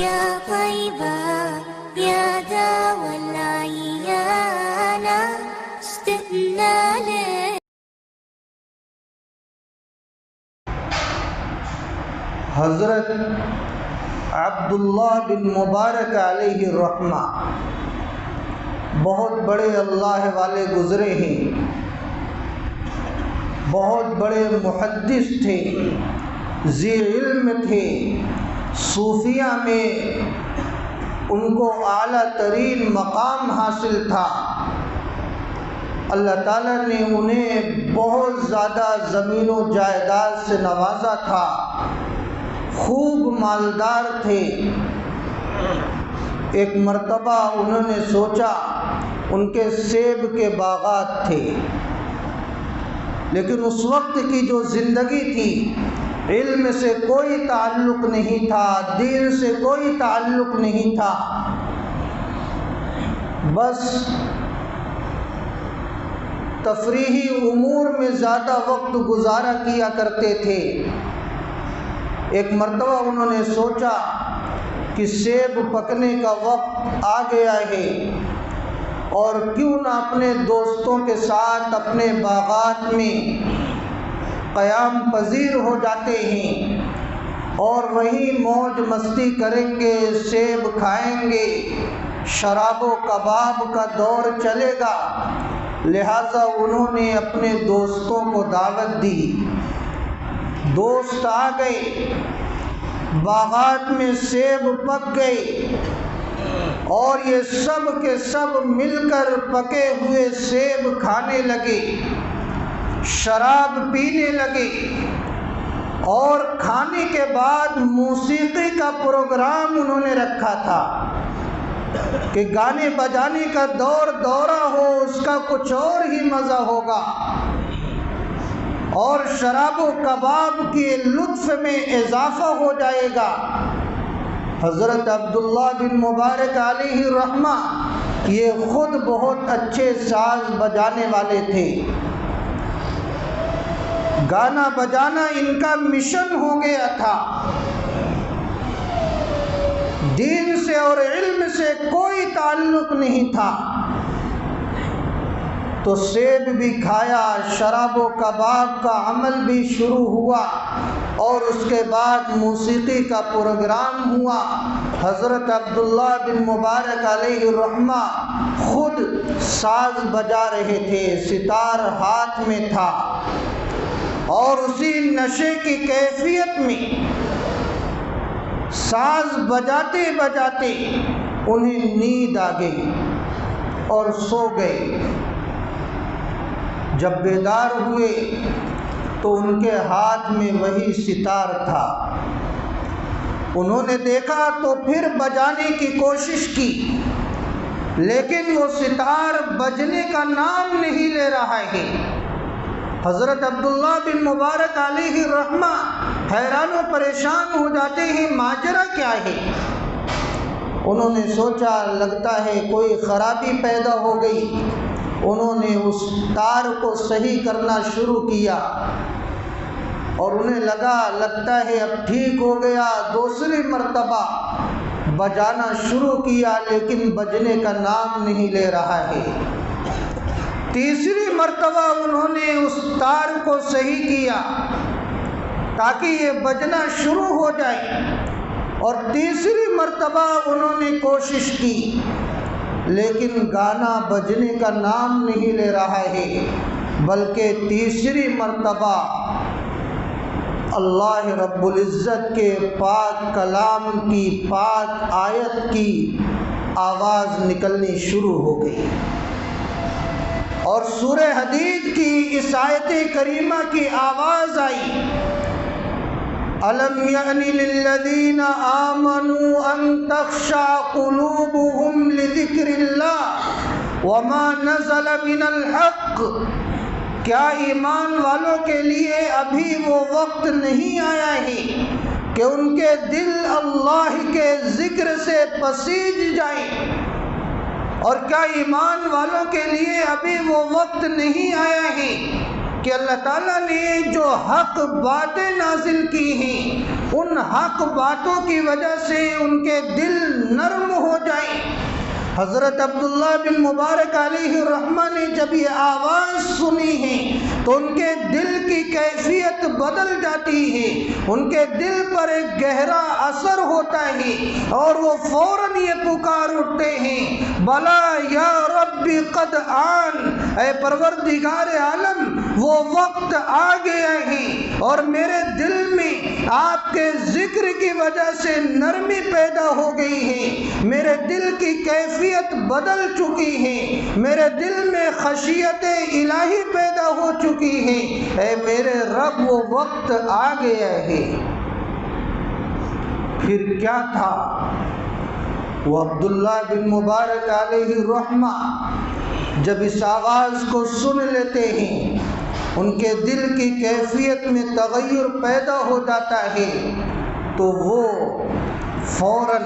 يا طيبة يا داوى العيان اشتقنا لك. حضرت عبداللہ بن مبارک علیہ الرحمہ بہت بڑے اللہ والے گزرے ہیں، بہت بڑے محدث تھے، ذی علم تھے، صوفیہ میں ان کو اعلیٰ ترین مقام حاصل تھا۔ اللہ تعالیٰ نے انہیں بہت زیادہ زمین و جائیداد سے نوازا تھا، خوب مالدار تھے۔ ایک مرتبہ انہوں نے سوچا، ان کے سیب کے باغات تھے، لیکن اس وقت کی جو زندگی تھی، علم سے کوئی تعلق نہیں تھا، دین سے کوئی تعلق نہیں تھا، بس تفریحی امور میں زیادہ وقت گزارا کیا کرتے تھے۔ ایک مرتبہ انہوں نے سوچا کہ سیب پکنے کا وقت آ گیا ہے، اور کیوں نہ اپنے دوستوں کے ساتھ اپنے باغات میں قیام پذیر ہو جاتے ہیں اور وہیں موج مستی کریں گے، سیب کھائیں گے، شراب و کباب کا دور چلے گا۔ لہٰذا انہوں نے اپنے دوستوں کو دعوت دی۔ دوست آ گئے، باغات میں سیب پک گئے، اور یہ سب کے سب مل کر پکے ہوئے سیب کھانے لگے، شراب پینے لگے، اور کھانے کے بعد موسیقی کا پروگرام انہوں نے رکھا تھا کہ گانے بجانے کا دورہ ہو، اس کا کچھ اور ہی مزہ ہوگا، اور شراب و کباب کے لطف میں اضافہ ہو جائے گا۔ حضرت عبداللہ بن مبارک علیہ الرحمہ یہ خود بہت اچھے ساز بجانے والے تھے، گانا بجانا ان کا مشن ہو گیا تھا، دین سے اور علم سے کوئی تعلق نہیں تھا۔ تو سیب بھی کھایا، شراب و کباب کا عمل بھی شروع ہوا، اور اس کے بعد موسیقی کا پروگرام ہوا۔ حضرت عبداللہ بن مبارک علیہ الرحمہ خود ساز بجا رہے تھے، ستار ہاتھ میں تھا، اور اسی نشے کی کیفیت میں ساز بجاتے بجاتے انہیں نیند آ گئی اور سو گئے۔ جب بیدار ہوئے تو ان کے ہاتھ میں وہی ستار تھا۔ انہوں نے دیکھا تو پھر بجانے کی کوشش کی، لیکن وہ ستار بجنے کا نام نہیں لے رہا ہے۔ حضرت عبداللہ بن مبارک علیہ الرحمہ حیران و پریشان ہو جاتے ہیں، ماجرا کیا ہے؟ انہوں نے سوچا لگتا ہے کوئی خرابی پیدا ہو گئی۔ انہوں نے اس تار کو صحیح کرنا شروع کیا، اور انہیں لگتا ہے اب ٹھیک ہو گیا۔ دوسری مرتبہ بجانا شروع کیا، لیکن بجنے کا نام نہیں لے رہا ہے۔ تیسری مرتبہ انہوں نے اس تار کو صحیح کیا تاکہ یہ بجنا شروع ہو جائے، اور تیسری مرتبہ انہوں نے کوشش کی، لیکن گانا بجنے کا نام نہیں لے رہا ہے۔ بلکہ تیسری مرتبہ اللہ رب العزت کے پاک کلام کی پاک آیت کی آواز نکلنی شروع ہو گئی، اور سورہ حدید کی اس آیت کریمہ کی آواز آئی، أَلَمْ يَأْنِ لِلَّذِينَ آمَنُوا أَن تَخْشَعَ قُلُوبُهُمْ لِذِكْرِ اللَّهِ وَمَا نَزَلَ مِنَ الْحَقِّ۔ کیا ایمان والوں کے لیے ابھی وہ وقت نہیں آیا ہے کہ ان کے دل اللہ کے ذکر سے پسیج جائیں؟ اور کیا ایمان والوں کے لیے ابھی وہ وقت نہیں آیا ہے کہ اللہ تعالیٰ نے جو حق باتیں نازل کی ہیں ان حق باتوں کی وجہ سے ان کے دل نرم ہو جائیں۔ حضرت عبداللہ بن مبارک علیہ الرحمہ نے جب یہ آواز سنی ہے تو ان کے دل کی کیفیت بدل جاتی ہے، ان کے دل پر ایک گہرا اثر ہوتا ہے اور وہ فوراً یہ پکار اٹھتے ہیں، بلا یا رب قد آن، اے پروردگار عالم وہ وقت آ گیا ہے اور میرے دل میں آپ کے ذکر کی وجہ سے نرمی پیدا ہو گئی ہے، میرے دل کی کیفیت بدل چکی ہے، میرے دل میں خشیت الہی پیدا ہو چکی ہے، اے میرے رب وہ وقت آ گیا ہے۔ پھر کیا تھا؟ وہ عبداللہ بن مبارک علیہ الرحمہ جب اس آواز کو سن لیتے ہیں ان کے دل کی کیفیت میں تغیر پیدا ہو جاتا ہے تو وہ فوراً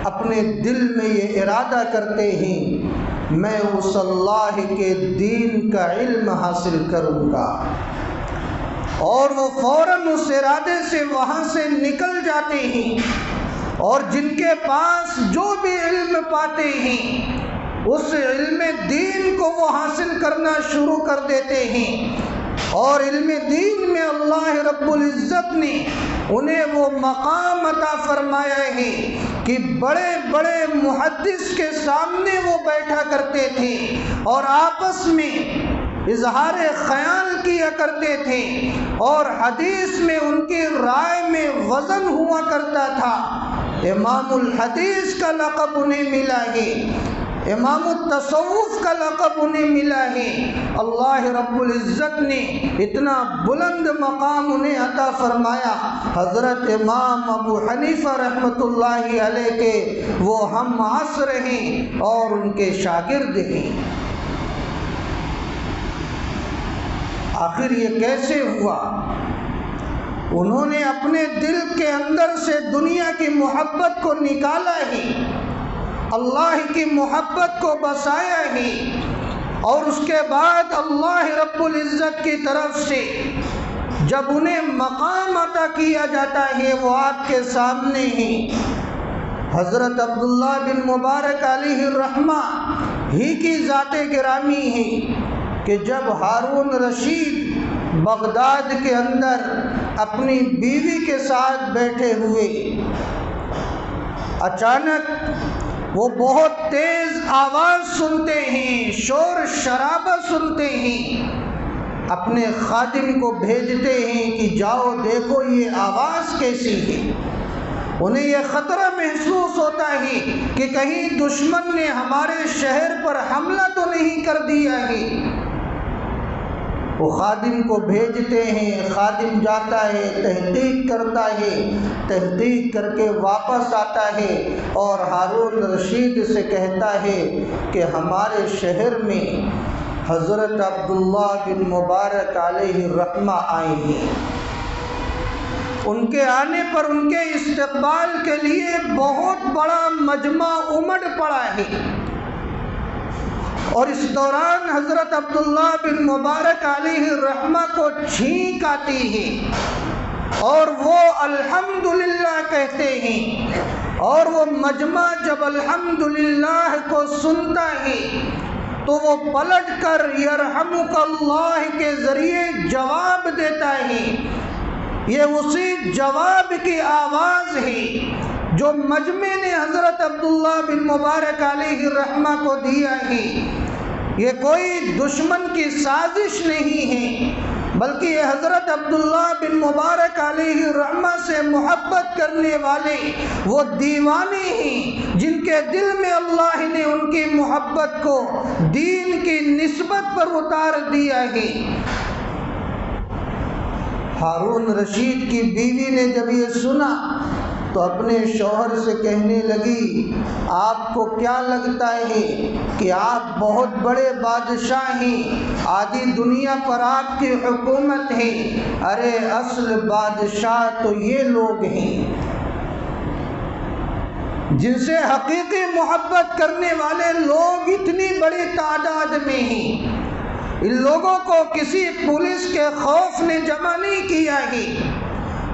اپنے دل میں یہ ارادہ کرتے ہیں میں اس اللہ کے دین کا علم حاصل کروں گا، اور وہ فوراً اس ارادے سے وہاں سے نکل جاتے ہیں اور جن کے پاس جو بھی علم پاتے ہیں اس علم دین کو وہ حاصل کرنا شروع کر دیتے ہیں، اور علم دین میں اللہ رب العزت نے انہیں وہ مقام عطا فرمایا ہے کہ بڑے بڑے محدث کے سامنے وہ بیٹھا کرتے تھے اور آپس میں اظہار خیال کیا کرتے تھے، اور حدیث میں ان کی رائے میں وزن ہوا کرتا تھا۔ امام الحدیث کا لقب انہیں ملا ہے، امام التصوف کا لقب انہیں ملا ہے۔ اللہ رب العزت نے اتنا بلند مقام انہیں عطا فرمایا۔ حضرت امام ابو حنیفہ رحمۃ اللہ علیہ کے وہ ہم عصر ہیں اور ان کے شاگرد ہیں۔ آخر یہ کیسے ہوا؟ انہوں نے اپنے دل کے اندر سے دنیا کی محبت کو نکالا ہے، اللہ کی محبت کو بسایا ہے، اور اس کے بعد اللہ رب العزت کی طرف سے جب انہیں مقام عطا کیا جاتا ہے وہ آپ کے سامنے ہیں۔ حضرت عبداللہ بن مبارک علیہ الرحمہ ہی کی ذات گرامی ہے کہ جب ہارون رشید بغداد کے اندر اپنی بیوی کے ساتھ بیٹھے ہوئے اچانک وہ بہت تیز آواز سنتے ہیں، شور شرابہ سنتے ہیں، اپنے خادم کو بھیجتے ہیں کہ جاؤ دیکھو یہ آواز کیسی ہے۔ انہیں یہ خطرہ محسوس ہوتا ہے کہ کہیں دشمن نے ہمارے شہر پر حملہ تو نہیں کر دیا ہے۔ وہ خادم کو بھیجتے ہیں، خادم جاتا ہے، تحقیق کرتا ہے، تحقیق کر کے واپس آتا ہے اور ہارون رشید سے کہتا ہے کہ ہمارے شہر میں حضرت عبداللہ بن مبارک علیہ الرحمہ آئے ہیں۔ ان کے آنے پر ان کے استقبال کے لیے بہت بڑا مجمع امڑ پڑا ہے، اور اس دوران حضرت عبداللہ بن مبارک علیہ الرحمہ کو چھینک آتی ہے اور وہ الحمدللہ کہتے ہیں، اور وہ مجمع جب الحمدللہ کو سنتا ہے تو وہ پلٹ کر یرحمک اللہ کے ذریعے جواب دیتا ہے۔ یہ اسی جواب کی آواز ہے جو مجمع نے حضرت عبداللہ بن مبارک علیہ الرحمہ کو دیا ہے۔ یہ کوئی دشمن کی سازش نہیں ہے، بلکہ یہ حضرت عبداللہ بن مبارک علیہ الرحمہ سے محبت کرنے والے وہ دیوانے ہیں جن کے دل میں اللہ نے ان کی محبت کو دین کی نسبت پر اتار دیا ہے۔ ہارون رشید کی بیوی نے جب یہ سنا تو اپنے شوہر سے کہنے لگی آپ کو کیا لگتا ہے کہ آپ بہت بڑے بادشاہ ہیں، آدھی دنیا پر آپ کی حکومت ہے، ارے اصل بادشاہ تو یہ لوگ ہیں جن سے حقیقی محبت کرنے والے لوگ اتنی بڑی تعداد میں ہیں۔ ان لوگوں کو کسی پولیس کے خوف نے جمع نہیں کیا ہے،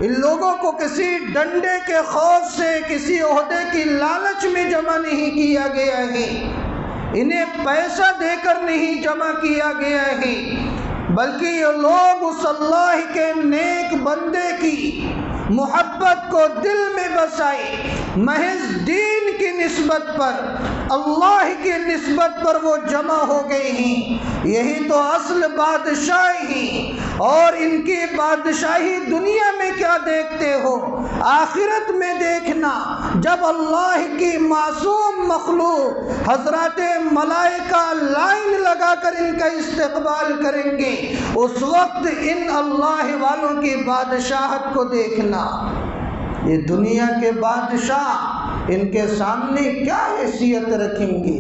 ان لوگوں کو کسی ڈنڈے کے خوف سے، کسی عہدے کی لالچ میں جمع نہیں کیا گیا ہے، انہیں پیسہ دے کر نہیں جمع کیا گیا ہے، بلکہ یہ لوگ اس اللہ کے نیک بندے کی محبت کو دل میں بسائے، محض دین کی نسبت پر، اللہ کی نسبت پر وہ جمع ہو گئے ہیں۔ یہی تو اصل بادشاہی ہیں، اور ان کی بادشاہی دنیا میں کیا دیکھتے ہو، آخرت میں دیکھنا، جب اللہ کی معصوم مخلوق حضرات ملائکہ لائن لگا کر ان کا استقبال کریں گے، اس وقت ان اللہ والوں کی بادشاہت کو دیکھنا۔ یہ دنیا کے بادشاہ ان کے سامنے کیا حیثیت رکھیں گے؟